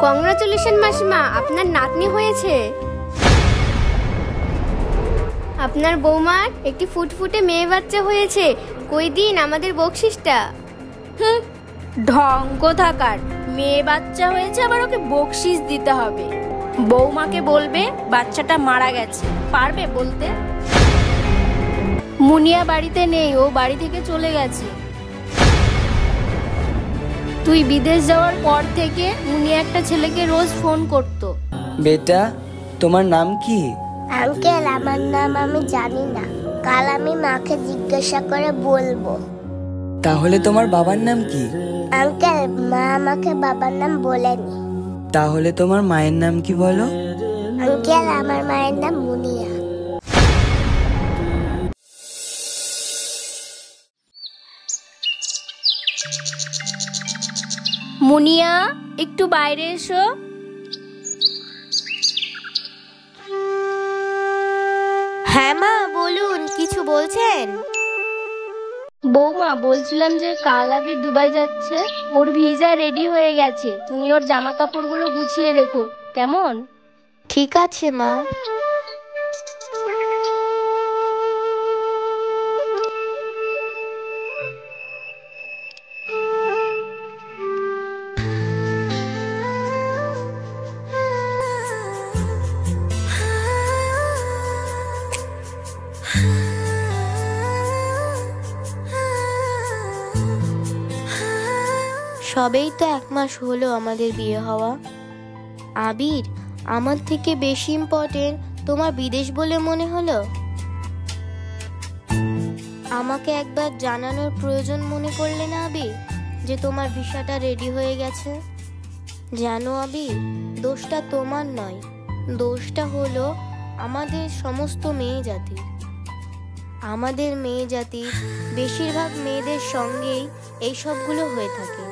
Congratulation মাসিমা, আপনার নাতনি হয়েছে। আপনার বৌমার একটি ফুটফুটে মেয়ে বাচ্চা হয়েছে। কই দিন আমাদের বকশিসটা। ঢং কোথাকার, মেয়ে বাচ্চা হয়েছে আবার ওকে বকশিস দিতে হবে। বৌমাকে বলবে বাচ্চাটা মারা গেছে, পারবে বলতে? মুনিয়া বাড়িতে নেই, ও বাড়ি থেকে চলে গেছে। তুই বিদেশ যাওয়ার পর থেকে মুনিয়া একটা ছেলেকে রোজ ফোন করতো। বেটা, তোমার নাম কি? আঙ্কেল, আমার নাম আমি জানি না, কাল আমি মাকে জিজ্ঞাসা করে বলবো। তাহলে তোমার বাবার নাম কি? আঙ্কেল, মা আমাকে বাবার নাম বলেনি। তাহলে তোমার মায়ের নাম কি বলো? আঙ্কেল, আমার মায়ের নাম মুনিয়া। মুনিয়া, একটু বাইরে এসো। হ্যাঁ মা, বলুন, কিছু বলছেন? বৌমা, বলছিলাম যে কাল আবির দুবাই যাচ্ছে, ওর ভিসা রেডি হয়ে গেছে, তুমি ওর জামা কাপড়গুলো গুছিয়ে রেখো, কেমন? ঠিক আছে মা। সবেই তো 1 মাস হলো আমাদের বিয়ে হওয়া। আবির, আমার থেকে বেশি ইম্পর্টেন্ট তোমার বিদেশ বলে মনে হলো? আমাকে একবার জানানোর প্রয়োজন মনে করলে না আবির, যে তোমার ভিসাটা রেডি হয়ে গেছে? জানো আবির, দোষটা তোমার নয়, দোষটা হলো আমাদের সমস্ত মেয়ে জাতির। আমাদের মেয়ে জাতির বেশিরভাগ মেয়েদের সঙ্গেই এই সবগুলো হয়ে থাকে।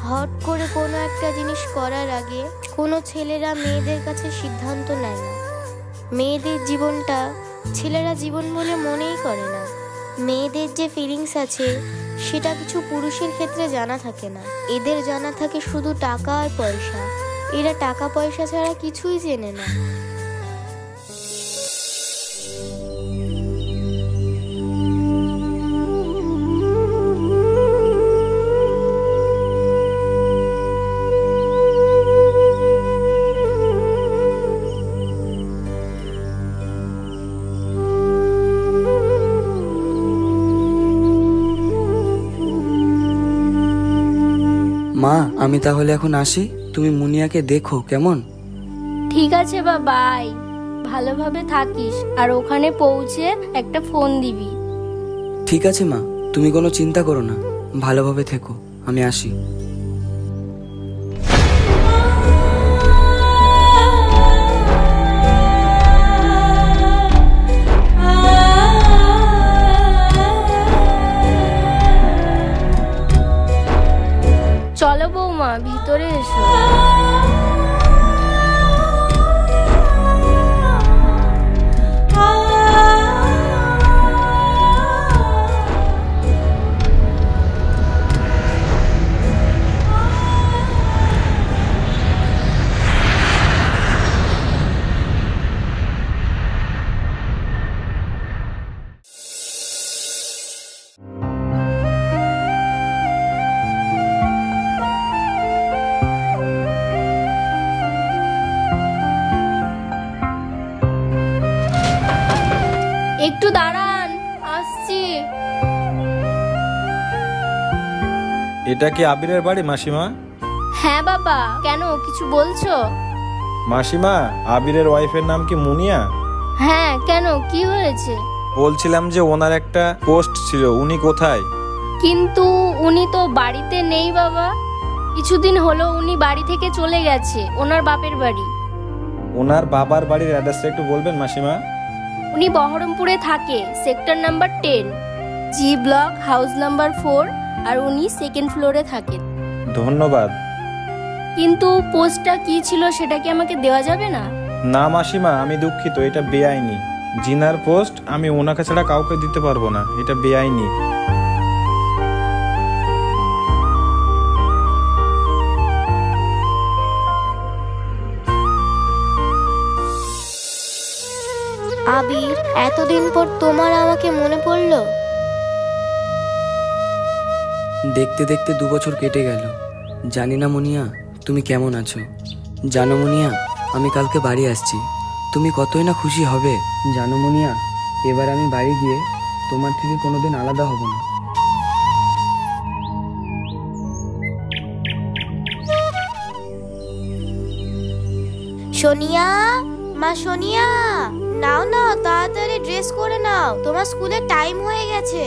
হট করে কোনো একটা জিনিস করার আগে কোনো ছেলেরা মেয়েদের কাছে সিদ্ধান্ত নেয় না। মেয়েদের জীবনটা ছেলেরা জীবন বলে মনেই করে না। মেয়েদের যে ফিলিংস আছে সেটা কিছু পুরুষের ক্ষেত্রে জানা থাকে না। এদের জানা থাকে শুধু টাকা আর পয়সা। এরা টাকা পয়সা ছাড়া কিছুই জেনে না। মা, আমি তাহলে এখন আসি, তুমি মুনিয়াকে দেখো কেমন? ঠিক আছে বা, বাই। ভালোভাবে থাকিস, আর ওখানে পৌঁছে একটা ফোন দিবি। ঠিক আছে মা, তুমি কোনো চিন্তা করো না, ভালোভাবে থেকো, আমি আসি। চলো বৌমা, ভিতরে এসো। একটু দাঁড়ান, আসছি। এটা কি আবিরের বাড়ি মাসিমা? হ্যাঁ বাবা, কেন, কিছু বলছো? মাসিমা, আবিরের ওয়াইফের নাম কি মুনিয়া? হ্যাঁ, কেন, কি হয়েছে? বলছিলাম যে ওনার একটা পোস্ট ছিল, উনি কোথায়? কিন্তু উনি তো বাড়িতে নেই বাবা। কিছুদিন হলো উনি বাড়ি থেকে চলে গেছে, ওনার বাপের বাড়ি। ওনার বাবার বাড়ির অ্যাড্রেসটা একটু বলবেন মাসিমা? উনি বহরমপুরে থাকে, সেক্টর নাম্বার 10, জি ব্লক, হাউস নাম্বার 4, আর উনি 2nd ফ্লোরে থাকেন। ধন্যবাদ। কিন্তু পোস্টটা কি ছিল সেটা কি আমাকে দেওয়া যাবে না? না মাসিমা, আমি দুঃখিত, এটা বেআইনি। জিনার পোস্ট আমি ওনাকে ছাড়া কাউকে দিতে পারবো না, এটা বেআইনি। আবির, এতদিন পর তোমার আমাকে মনে পড়লো? দেখতে দেখতে 2 বছর কেটে গেল। জানি না মুনিয়া তুমি কেমন আছো। জানো মুনিয়া, আমি কালকে বাড়ি আসছি। তুমি কতই না খুশি হবে। জানো মুনিয়া, এবার আমি বাড়ি গিয়ে তোমার থেকে কোনোদিন আলাদা হব না। সোনিয়া, মা সোনিয়া, নাও নাও, তাড়াতাড়ি ড্রেস করে নাও, তোমার স্কুলের টাইম হয়ে গেছে।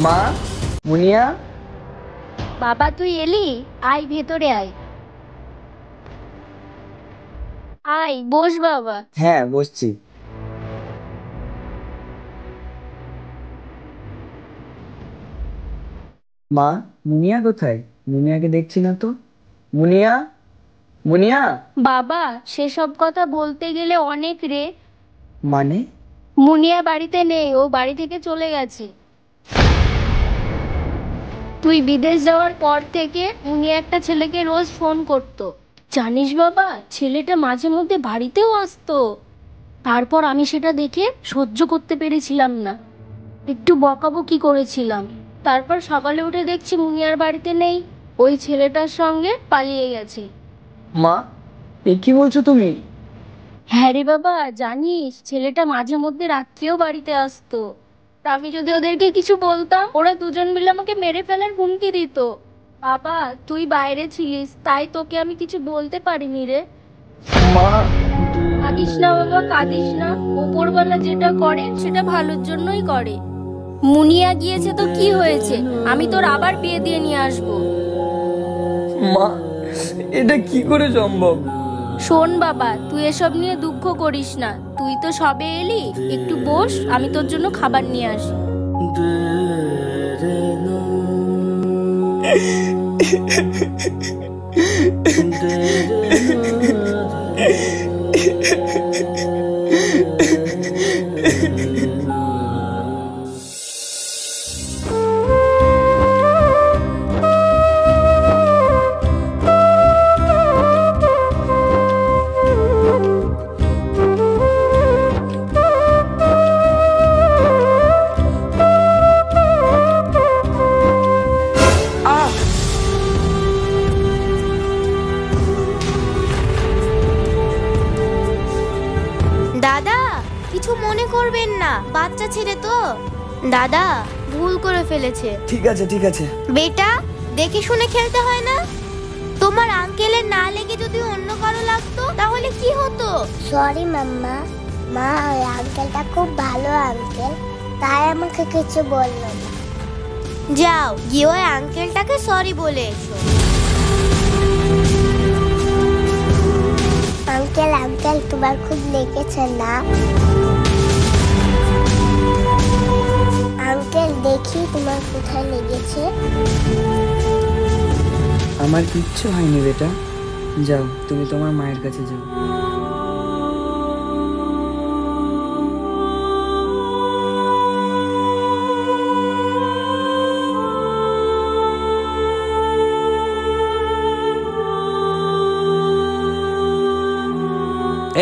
মা, মুনিয়া। বাবা তুই এলি? আয় ভেতরে আয়। আয় বস বাবা। হ্যাঁ, বসছি। মা, মুনিয়া কোথায়? মুনিয়াকে দেখছি না তো। মুনিয়া, মুনিয়া। বাবা সেসব কথা বলতে গেলে অনেক রে। মানে? মুনিয়া বাড়িতে নেই, ও বাড়ি থেকে চলে গেছে। তুই বিদেশ যাওয়ার পর থেকে উনি একটা ছেলেকে রোজ ফোন করতো। জানিস বাবা, ছেলেটা মাঝে মধ্যে বাড়িতেও আসতো। তারপর আমি সেটা দেখে সহ্য করতে পেরেছিলাম না, একটু বকাবকি করেছিলাম। তারপর সকালে উঠে দেখছি মুনিয়ার বাড়িতে নেই, ওই ছেলেটার সঙ্গে পালিয়ে গেছে। মা, এ কি বলছো তুমি? হ্যাঁ রে বাবা, জানিস ছেলেটা মাঝে মধ্যে রাত্রেও বাড়িতে আসতো। তা আমি যদি ওদেরকে কিছু বলতাম, ওরা দুজন মিলে আমাকে মেরে ফেলার হুমকি দিত। বাবা তুই বাইরে ছিলিস, তাই তোকে আমি কিছু বলতে পারিনি রে। মা। কাঁদিস না বাবা, কাঁদিস না। ওপরওয়ালা যেটা করে সেটা ভালোর জন্যই করে। মুনিয়া গিয়েছে তো কি হয়েছে, আমি তোর আবার বিয়ে দিয়ে নিয়ে আসবো। মা, এটা কি করে সম্ভব? শোন বাবা, তুই এসব নিয়ে দুঃখ করিস না। তুই তো সবে এলি, একটু বস, আমি তোর জন্য খাবার নিয়ে আসি। দাদা, কিছু মনে করবেন না, বাচ্চা ছেলে তো। দাদা ভুল করে ফেলেছে। ঠিক আছে, ঠিক আছে। বেটা, দেখে শুনে খেলতে হয় না? তোমার আঙ্কেলের না লেগে যদি অন্য কারো লাগতো তাহলে কি হতো? সরি মাম্মা। মা, ওই আঙ্কেলটা খুব ভালো আঙ্কেল, তাই আমাকে কিছু বললো না। যাও গিয়ে ওই আঙ্কেলটাকে সরি বলে এসো। আঙ্কেল, আঙ্কেল তোমার খুব লেগেছে না? আঙ্কেল দেখি তোমার কোথায় লেগেছে। আমার কিচ্ছু হয়নি বেটা, যাও তুমি তোমার মায়ের কাছে যাও।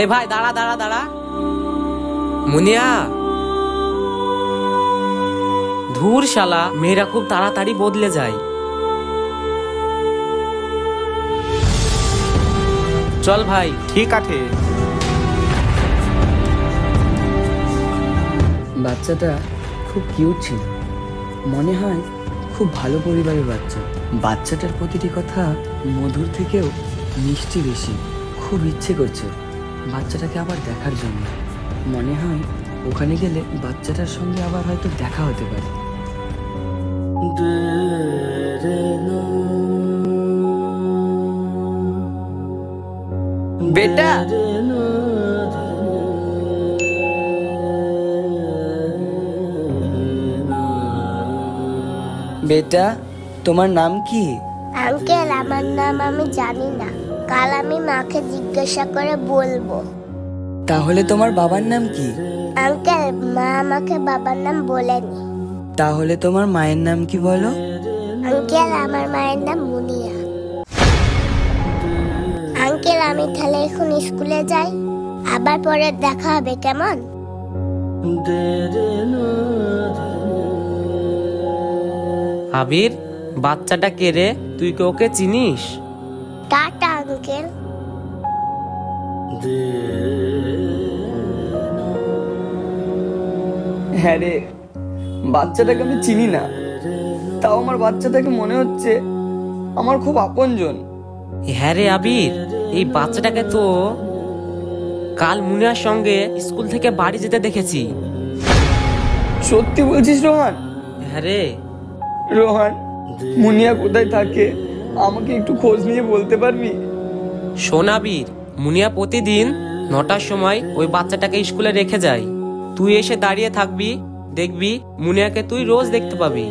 এই ভাই, দাঁড়া দাঁড়া দাঁড়া। মুনিয়া, ধুর শালা, মেয়েরা খুব তাড়াতাড়ি বদলে যায়। চল ভাই। ঠিক আছে। বাচ্চাটা খুব কিউট ছিল, মনে হয় খুব ভালো পরিবারের বাচ্চা। বাচ্চাটার প্রতিটি কথা মধুর থেকেও মিষ্টি বেশি। খুব ইচ্ছে করছে বাচ্চাটাকে আবার দেখার জন্য। মনে হয় ওখানে গেলে বাচ্চাটার সঙ্গে আবার হয়তো দেখা হতে পারে। বেটা, বেটা তোমার নাম কি? আঙ্কেল আমার নাম আমি জানি না, কাল আমি মাকে জিজ্ঞাসা করে বলবো। তাহলে তোমার বাবার নাম কি? আঙ্কেল মা আমাকে বাবার নাম বলেনি। তাহলে তোমার মায়ের নাম কি বলো? আঙ্কেল আমার মায়ের নাম মুনিয়া। আঙ্কেল আমি তাহলে এখন স্কুলে যাই, আবার পরে দেখা হবে কেমন? আবির, বাচ্চাটা কে রে? তুই কি ওকে চিনিস? Tata uncle. হ্যাঁ রে, বাচ্চাটাকে আমি চিনি না, তাও আমার বাচ্চাটাকে মনে হচ্ছে আমার খুব আপনজন। হ্যাঁ রে আবির, এই বাচ্চাটাকে তো কাল মুনিয়ার সঙ্গে স্কুল থেকে বাড়ি যেতে দেখেছি। সত্যি বলছিস রোহান? হ্যাঁ রে। রোহান, মুনিয়া কোথায় থাকে আমাকে একটু খোঁজ নিয়ে বলতে পারবি? শোন আবির, মুনিয়া প্রতিদিন 9টার সময় ওই বাচ্চাটাকে স্কুলে রেখে যায়। তুই এসে দাঁড়িয়ে থাকবি, দেখবি মুনিয়াকে তুই রোজ দেখতে পাবি।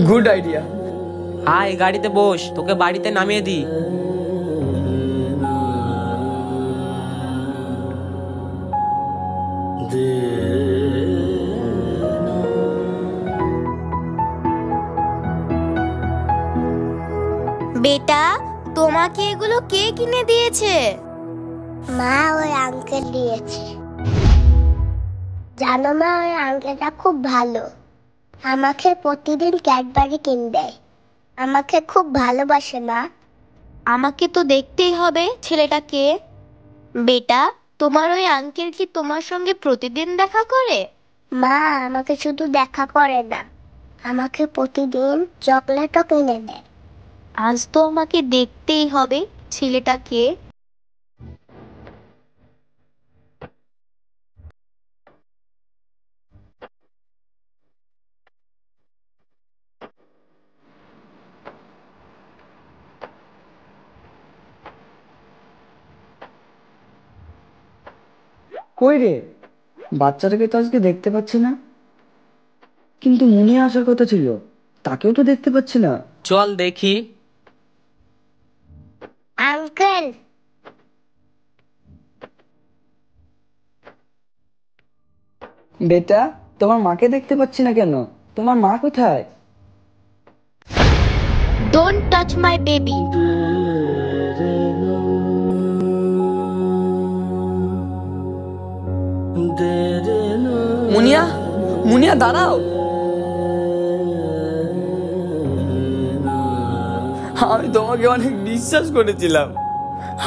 Good idea. আয় গাড়িতে বস, তোকে বাড়িতে নামিয়ে দি। বেটা, তোমাকে এগুলো কে কিনে দিয়েছে? মা ওই আঙ্কেল দিয়েছে। জানো মা, ওই আঙ্কেলটা খুব ভালো, আমাকে প্রতিদিন ক্যাডবেরি কিনে দেয়, আমাকে খুব ভালোবাসে। মা আমাকে তো দেখতেই হবে ছেলেটাকে। বেটা, তোমার ওই আঙ্কেল কি তোমার সঙ্গে প্রতিদিন দেখা করে? মা আমাকে শুধু দেখা করে না, আমাকে প্রতিদিন চকলেটও কিনে দেয়। আজ তো আমাকে দেখতেই হবে ছেলেটাকে। কই রে, বাচ্চাটাকে তো আজকে দেখতে পাচ্ছি না। কিন্তু মুনিয়া আসার কথা ছিল, তাকেও তো দেখতে পাচ্ছি না। চল দেখি। আঙ্কেল বেটা, তোমার মাকে দেখতে পাচ্ছি না কেন? তোমার মা কোথায়? Don't touch my baby. Muniya, Muniya দাঁড়াও। আমি তোমাকে অনেক বিশ্বাস করেছিলাম।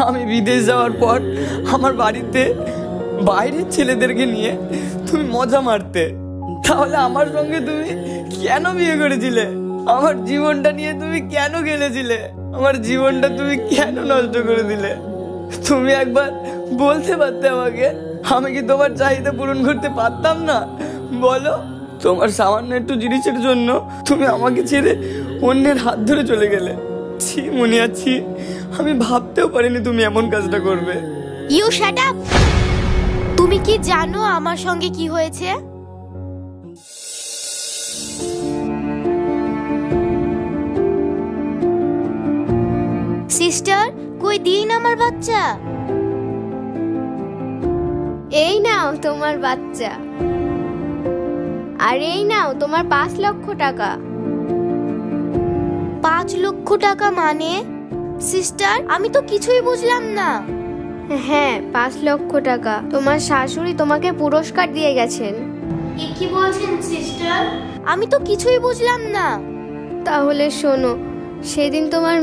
আমি বিদেশ যাওয়ার পর আমার বাড়িতে বাইরের ছেলেদেরকে নিয়ে তুমি মজা মারতে, তাহলে আমার সঙ্গে তুমি কেন বিয়ে করেছিলে? আমার জীবনটা নিয়ে তুমি কেন খেলেছিলে? আমার জীবনটা তুমি কেন নষ্ট করে দিলে? তুমি একবার বলতে পারতে আমাকে, আমি কি তোমার চাহিদা পূরণ করতে পারতাম না? বলো, তোমার সামান্য একটু জিনিসের জন্য তুমি আমাকে ছেড়ে অন্যের হাত ধরে চলে গেলে। ছি মুনিয়া, ছি, আমি ভাবতেও পারিনি তুমি এমন কাজটা করবে। You shut up. তুমি কি জানো আমার সঙ্গে কি হয়েছে? সিস্টার, কই দিন আমার বাচ্চা। এই নাও তোমার বাচ্চা, আর এই নাও তোমার 5 লক্ষ টাকা। 5 লক্ষ টাকা মানে? সিস্টার, আমি তো কিছুই বুঝলাম না। হ্যাঁ, 5 লক্ষ টাকা তোমার শাশুড়ি তোমাকে পুরস্কার দিয়ে গেছেন। কি বলছেন সিস্টার? আমি তো কিছুই বুঝলাম না। তাহলে শোনো, সেদিন তোমার